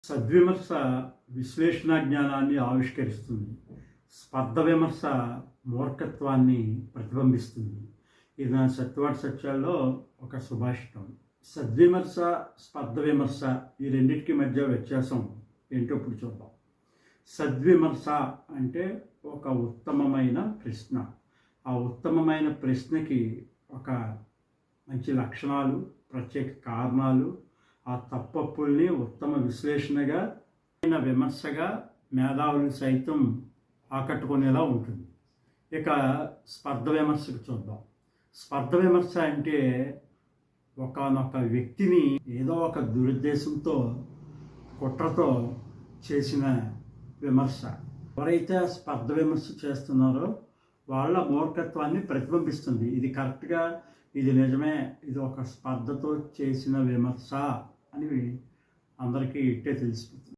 సద్విమర్శ విశ్లేషణ జ్ఞానాన్ని ఆవిష్కరిస్తుంది. స్పర్ధ విమర్శ మూర్ఖత్వాన్ని ప్రతిబింబిస్తుంది. ఇది నా సత్యవాడి సత్యాల్లో ఒక సుభాషితం. సద్విమర్శ, స్పర్ధ విమర్శ ఈ రెండింటికి మధ్య వ్యత్యాసం ఏంటో ఇప్పుడు చూద్దాం. సద్విమర్శ అంటే ఒక ఉత్తమమైన ప్రశ్న. ఆ ఉత్తమమైన ప్రశ్నకి ఒక మంచి లక్షణాలు, ప్రత్యేక కారణాలు, ఆ తప్పప్పుల్ని ఉత్తమ విశ్లేషణగా, విమర్శగా మేధావులు సైతం ఆకట్టుకునేలా ఉంటుంది. ఇక స్పర్ధ విమర్శకు చూద్దాం. స్పర్ధ విమర్శ అంటే ఒకానొక వ్యక్తిని ఏదో ఒక దురుద్దేశంతో, కుట్రతో చేసిన విమర్శ. ఎవరైతే స్పర్ధ విమర్శ చేస్తున్నారో వాళ్ళ మూర్ఖత్వాన్ని ప్రతిబింబిస్తుంది. ఇది కరెక్ట్గా, ఇది నిజమే, ఇది ఒక స్పర్ధతో చేసిన విమర్శ అని అందరికీ ఇట్టే తెలిసిపోతుంది.